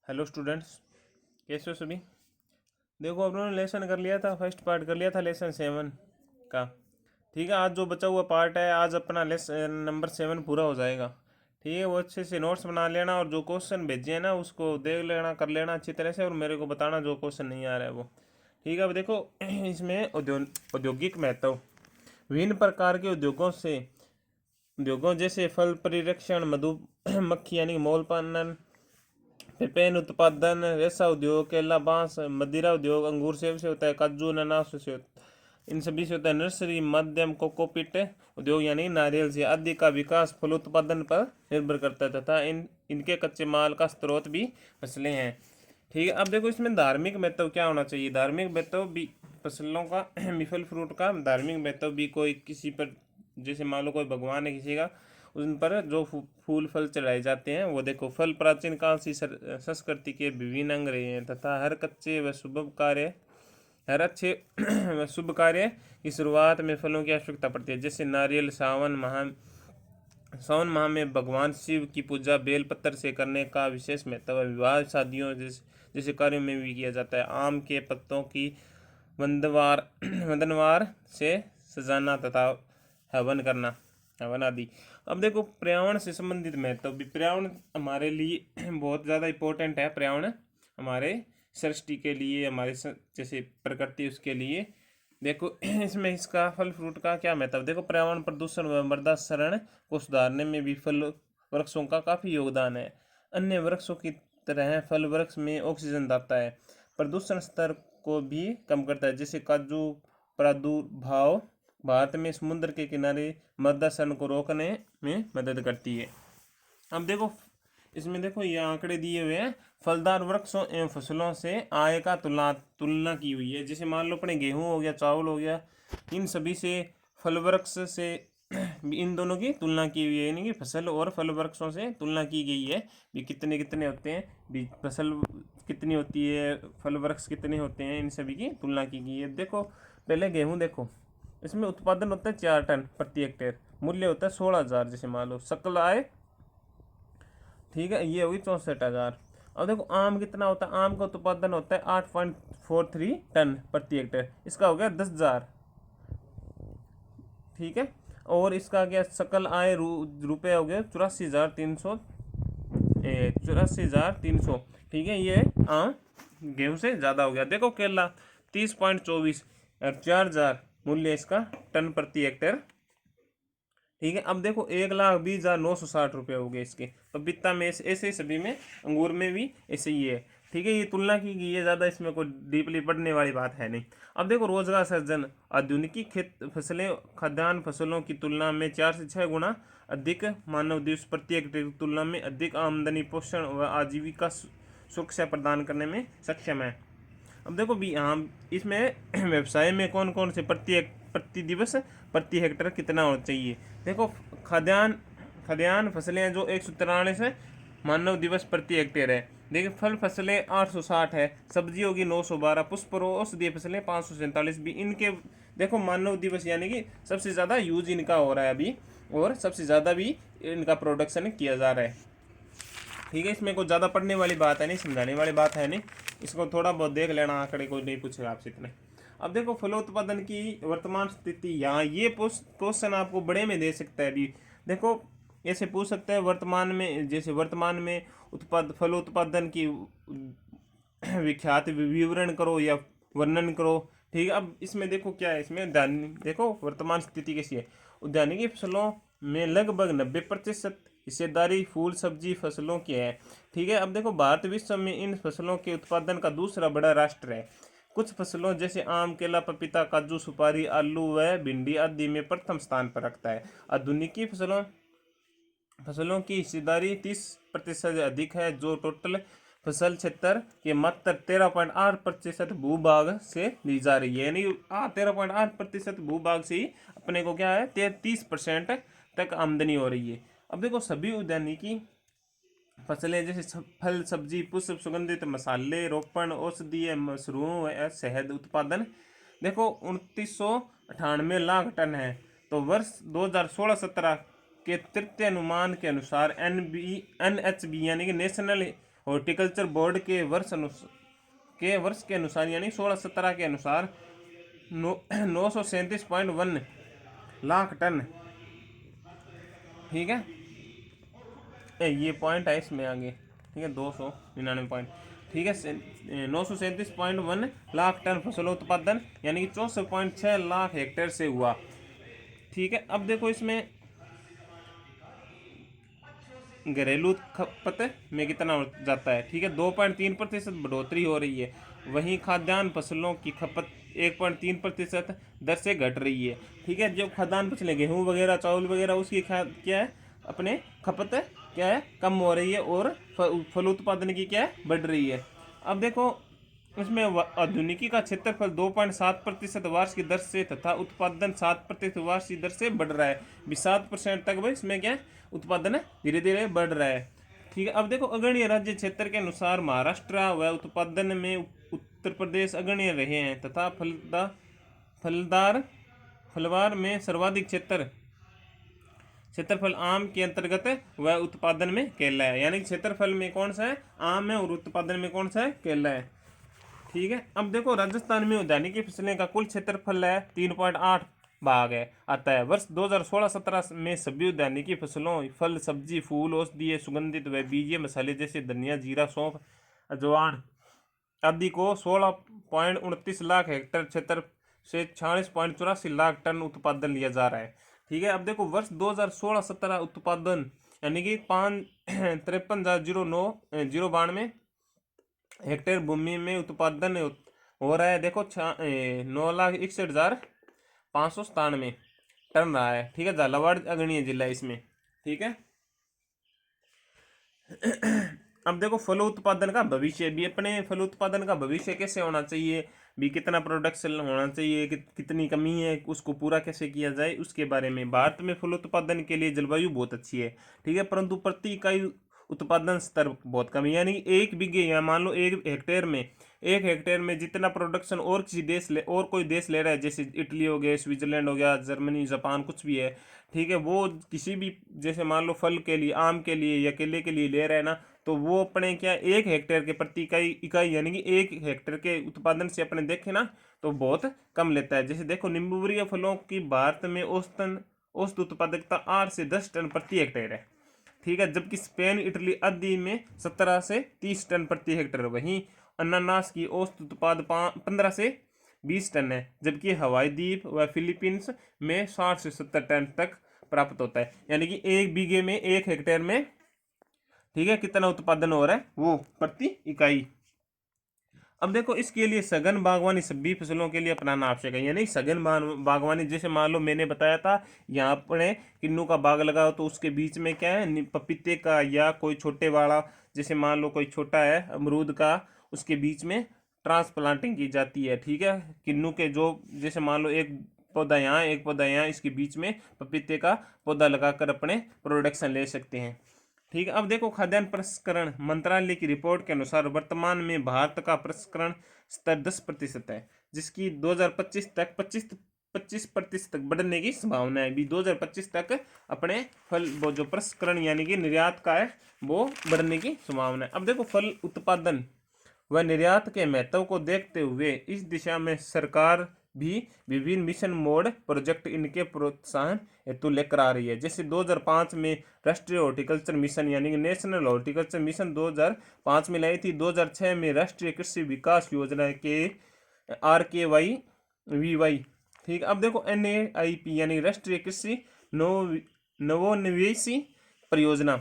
Hello students, कैसे हो सभी। देखो अपनों ने लेसन कर लिया था, फर्स्ट पार्ट कर लिया था लेसन 7 का। ठीक है, आज जो बचा हुआ पार्ट है, आज अपना लेसन नंबर 7 पूरा हो जाएगा। ठीक है, वो अच्छे से नोट्स बना लेना और जो क्वेश्चन भेजे हैं ना उसको देख लेना, कर लेना अच्छी तरह से, और मेरे को बताना जो क्वेश्चन नहीं आ रहा है वो। ठीक है, अब देखो इसमें औद्योगिक महत्व। विभिन्न प्रकार के उद्योगों जैसे फल परिरक्षण, मधुमक्खी यानी कि मौल पालन, पेन उत्पादन, रेशा उद्योग, केला, बांस, मदिरा उद्योग, अंगूर सेब से होता है, काजू अनानास से होता है, इन सभी से होता है। नर्सरी, माध्यम, कोकोपीट उद्योग यानी नारियल से आदि का विकास फल उत्पादन पर निर्भर करता है तथा इनके कच्चे माल का स्रोत भी फसलें हैं। ठीक है, अब देखो इसमें धार्मिक महत्व क्या होना चाहिए। धार्मिक महत्व भी फसलों का भी, फल फ्रूट का धार्मिक महत्व भी, कोई किसी पर जैसे मान लो कोई भगवान है किसी का, उन पर जो फूल फल चढ़ाए जाते हैं वो देखो। फल प्राचीन काल से संस्कृति के विभिन्न अंग रहे हैं तथा हर अच्छे व शुभ कार्य की शुरुआत में फलों की आवश्यकता पड़ती है। जैसे नारियल सावन माह में भगवान शिव की पूजा बेल पत्र से करने का विशेष महत्व है। विवाह शादियों जैसे कार्यों में भी किया जाता है। आम के पत्तों की वंदनवार से सजाना तथा हवन करना, हवन आदि। अब देखो पर्यावरण से संबंधित महत्व भी। पर्यावरण हमारे लिए बहुत ज़्यादा इम्पोर्टेंट है। पर्यावरण हमारे सृष्टि के लिए, हमारे जैसे प्रकृति उसके लिए। देखो इसमें इसका फल फ्रूट का क्या महत्व। देखो पर्यावरण प्रदूषण व मृदा क्षरण को सुधारने में भी फल वृक्षों का काफ़ी योगदान है। अन्य वृक्षों की तरह फल वृक्ष में ऑक्सीजन देता है, प्रदूषण स्तर को भी कम करता है। जैसे काजू प्रादुर्भाव भारत में समुद्र के किनारे मृदा क्षरण को रोकने में मदद करती है। अब देखो इसमें देखो ये आंकड़े दिए हुए हैं। फलदार वृक्षों एवं फसलों से आय का तुलना की हुई है। जैसे मान लो अपने गेहूं हो गया, चावल हो गया, इन सभी से फल वृक्ष से इन दोनों की तुलना की हुई है, यानी कि फसल और फल वृक्षों से तुलना की गई है भी कितने कितने होते हैं, भी फसल कितनी होती है, फल वृक्ष कितने होते हैं, इन सभी की तुलना की गई है। देखो पहले गेहूँ देखो, इसमें उत्पादन होता है 4 टन प्रति हेक्टेयर, मूल्य होता है 16,000। जैसे मान लो सकल आय, ठीक है, ये होगी 64,000। अब देखो आम कितना होता है, आम का उत्पादन होता है 8.43 टन प्रति हेक्टेयर, इसका हो गया 10,000। ठीक है, और इसका क्या सकल आय रुपये हो गया 84,300। ठीक है, ये आम गेहूं से ज़्यादा हो गया। देखो केला 30.24 और 4,000 मूल्य इसका टन प्रति हेक्टेयर। ठीक है, अब देखो 1,20,960 रुपये हो गए इसके। पपीता में ऐसे सभी में, अंगूर में भी ऐसे ही है। ठीक है, ये तुलना की गई है, ज़्यादा इसमें कोई डीपली पढ़ने वाली बात है नहीं। अब देखो रोजगार सृजन। आधुनिकी फसलें खाद्यान्न फसलों की तुलना में 4 से 6 गुना अधिक मानव दिवस प्रति हेक्टेयर की तुलना में अधिक आमदनी, पोषण व आजीविका सुरक्षा प्रदान करने में सक्षम है। अब देखो भी हाँ, इसमें व्यवसाय में कौन कौन से प्रति दिवस प्रति हेक्टेयर कितना होना चाहिए। देखो खाद्यान्न फसलें जो 143 मानव दिवस प्रति हेक्टेयर है। देखिए फल फसलें 860 है, सब्जी होगी 912, पुष्प और औषधीय फसलें 547 भी। इनके देखो मानव दिवस यानी कि सबसे ज़्यादा यूज इनका हो रहा है अभी, और सबसे ज़्यादा भी इनका प्रोडक्शन किया जा रहा है। ठीक है, इसमें कोई ज़्यादा पढ़ने वाली बात है नहीं, समझाने वाली बात है नहीं, इसको थोड़ा बहुत देख लेना, आंकड़े कोई नहीं पूछेगा आपसे इतने। अब देखो फलोत्पादन की वर्तमान स्थिति, यहाँ ये क्वेश्चन आपको बड़े में दे सकता है अभी। देखो ऐसे पूछ सकते हैं वर्तमान में, जैसे वर्तमान में फलोत्पादन की विख्यात विवरण करो या वर्णन करो। ठीक है, अब इसमें देखो क्या है, इसमें देखो वर्तमान स्थिति कैसी है। उद्यानिकी फसलों में लगभग 90% हिस्सेदारी फूल सब्जी फसलों की है। ठीक है, अब देखो भारत विश्व में इन फसलों के उत्पादन का दूसरा बड़ा राष्ट्र है। कुछ फसलों जैसे आम, केला, पपीता, काजू, सुपारी, आलू व भिंडी आदि में प्रथम स्थान पर रखता है। आधुनिकी फसलों की हिस्सेदारी 30% अधिक है, जो टोटल फसल क्षेत्र के मात्र 13.8% भूभाग से ली जा रही है। यानी 13.8% भूभाग से ही अपने को क्या है 33% तक आमदनी हो रही है। अब देखो सभी उद्यानिकी फसलें जैसे फल, सब्जी, पुष्प, सुगंधित मसाले, रोपण, औषधीय मशरूम व शहद उत्पादन देखो 2998 लाख टन है। तो वर्ष 2016-17 के तृतीय अनुमान के अनुसार NHB यानी कि नेशनल हॉर्टिकल्चर बोर्ड के वर्ष के अनुसार यानी 16-17 के अनुसार 937.1 लाख टन, ठीक है, ये पॉइंट है इसमें आगे, ठीक है, 299 पॉइंट, ठीक है, 937.1 लाख टन फसलों उत्पादन यानी कि 64.6 लाख हेक्टेयर से हुआ, ठीक है। अब देखो इसमें घरेलू खपत में कितना जाता है, ठीक है, 2.3% बढ़ोतरी हो रही है। वहीं खाद्यान्न फसलों की खपत 1.3% दर से घट रही है, ठीक है। जो खाद्यान्न फसलें गेहूं वगैरह चावल वगैरह उसकी क्या है अपने खपत क्या है कम हो रही है और फल उत्पादन की क्या है बढ़ रही है। अब देखो इसमें आधुनिकी का क्षेत्रफल 2.7% वार्षिक दर से तथा उत्पादन 7% वार्षिक दर से बढ़ रहा है, 7% तक भाई इसमें क्या है उत्पादन धीरे धीरे बढ़ रहा है, ठीक है। अब देखो अग्रणीय राज्य क्षेत्र के अनुसार महाराष्ट्र व उत्पादन में उत्तर प्रदेश अग्रणीय रहे हैं तथा फलवार में सर्वाधिक क्षेत्रफल आम के अंतर्गत व उत्पादन में केरला है, यानी क्षेत्रफल में कौन सा है आम है और उत्पादन में कौन सा है केरला है, ठीक है। अब देखो राजस्थान में उद्यानिकी फसलें का कुल क्षेत्रफल है 3.8 भाग है आता है। वर्ष 2016-17 में सभी उद्यानिकी फसलों फल सब्जी फूल औषधीय सुगंधित व बीजीय मसाले जैसे धनिया जीरा सौंफ अजवान आदि को 16.29 लाख हेक्टेयर क्षेत्र से 46.84 लाख टन उत्पादन लिया जा रहा है, ठीक है। अब देखो वर्ष 2016-17 उत्पादन यानी कि 53,092 हेक्टेयर भूमि में उत्पादन हो रहा है, देखो 9,61,597 टन रहा है, ठीक है। झालावाड़ अग्रणीय जिला इसमें, ठीक है। अब देखो फल उत्पादन का भविष्य भी, अपने फल उत्पादन का भविष्य कैसे होना चाहिए भी, कितना प्रोडक्शन होना चाहिए, कितनी कमी है उसको पूरा कैसे किया जाए उसके बारे में। भारत में फल उत्पादन के लिए जलवायु बहुत अच्छी है, ठीक है, परंतु प्रति इकाई उत्पादन स्तर बहुत कम है, यानी 1 बीघे या मान लो 1 हेक्टेयर में जितना प्रोडक्शन और किसी देश और कोई देश ले रहा है, जैसे इटली हो गया स्विट्जरलैंड हो गया जर्मनी जापान कुछ भी है, ठीक है, वो किसी भी जैसे मान लो फल के लिए आम के लिए या केले के लिए ले रहा है ना, तो वो अपने क्या 1 हेक्टेयर के प्रति इकाई यानी कि 1 हेक्टेयर के उत्पादन से अपने देखें ना तो बहुत कम लेता है। जैसे देखो नींबूवर्गीय फलों की भारत में औसत उत्पादकता 8 से 10 टन प्रति हेक्टेयर है, ठीक है, जबकि स्पेन इटली आदि में 17 से 30 टन प्रति हेक्टेयर। वहीं अनानास की औसत उत्पाद 15 से 20 टन है, जबकि हवाई द्वीप व फिलीपींस में 60 से 70 टन तक प्राप्त होता है, यानी कि 1 बीघे में 1 हेक्टेयर में, ठीक है, कितना उत्पादन हो रहा है वो प्रति इकाई। अब देखो इसके लिए सघन बागवानी सभी फसलों के लिए अपनाना आवश्यक है, यानी सघन बागवानी जैसे मान लो मैंने बताया था यहाँ अपने किन्नू का बाग लगाओ तो उसके बीच में क्या है पपीते का या कोई छोटे वाला जैसे मान लो कोई छोटा है अमरूद का उसके बीच में ट्रांसप्लांटिंग की जाती है, ठीक है। किन्नू के जो जैसे मान लो एक पौधा यहाँ एक पौधा यहाँ इसके बीच में पपीते का पौधा लगाकर अपने प्रोडक्शन ले सकते हैं, ठीक है। अब देखो खाद्यान्न प्रसंस्करण मंत्रालय की रिपोर्ट के अनुसार वर्तमान में भारत का प्रसंस्करण स्तर 10% है, जिसकी 2025 तक 25% तक बढ़ने की संभावना है। भी 2025 तक अपने फल वो जो प्रसंस्करण यानी कि निर्यात का है वो बढ़ने की संभावना है। अब देखो फल उत्पादन व निर्यात के महत्व को देखते हुए इस दिशा में सरकार भी विभिन्न मिशन मोड प्रोजेक्ट इनके प्रोत्साहन हेतु लेकर आ रही है। जैसे 2005 में राष्ट्रीय हॉर्टिकल्चर मिशन यानी कि नेशनल हॉर्टिकल्चर मिशन 2005 में लाई थी। 2006 में राष्ट्रीय कृषि विकास योजना के RKYVY, ठीक। अब देखो NAIP यानी राष्ट्रीय कृषि नवोन्वेषी परियोजना,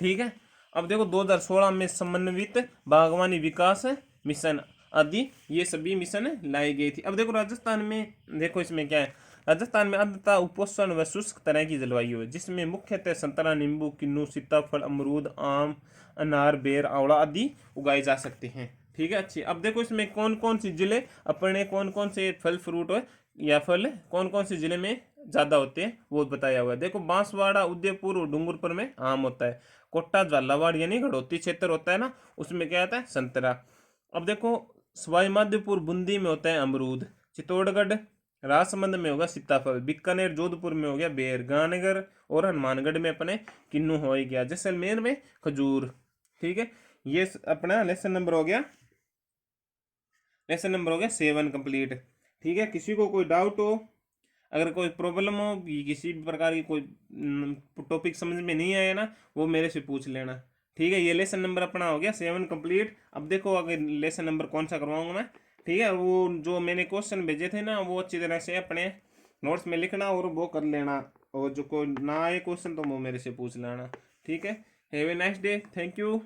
ठीक है। अब देखो 2016 में समन्वित बागवानी विकास मिशन आदि ये सभी मिशन लाई गई थी। अब देखो राजस्थान में देखो इसमें क्या है, राजस्थान में आर्द्रता उपोष्ण व शुष्क तरह की जलवायु है, जिसमें मुख्यतः संतरा नींबू किन्नू सीताफल अमरूद आम अनार बेर आंवला आदि उगाए जा सकते हैं, ठीक है। अच्छी अब देखो इसमें कौन कौन सी जिले अपने कौन कौन से फल फ्रूट या फल कौन कौन से जिले में ज़्यादा होते हैं वो बताया हुआ है। देखो बांसवाड़ा उदयपुर और डूंगरपुर में आम होता है, कोटा झालावाड़ यानी गढ़ोती क्षेत्र होता है ना उसमें क्या आता है संतरा। अब देखो सवाई माधोपुर बूंदी में होता है अमरूद, चित्तौड़गढ़ राजसमंद में होगा सीताफल, बीकानेर जोधपुर में हो गया बेर, गांधीनगर और हनुमानगढ़ में अपने किन्नू हो गया, जैसलमेर में खजूर, ठीक है, ये अपना लेसन नंबर हो गया, लेसन नंबर हो गया 7 कंप्लीट। ठीक है, किसी को कोई डाउट हो, अगर कोई प्रॉब्लम हो, किसी भी प्रकार की कोई टॉपिक समझ में नहीं आया ना, वो मेरे से पूछ लेना। ठीक है, ये लेसन नंबर अपना हो गया 7 कंप्लीट। अब देखो आगे लेसन नंबर कौन सा करवाऊंगा मैं। ठीक है, वो जो मैंने क्वेश्चन भेजे थे ना, वो अच्छी तरह से अपने नोट्स में लिखना और वो कर लेना, और जो कोई ना आए क्वेश्चन तो वो मेरे से पूछ लेना। ठीक है, have a nice day, thank you.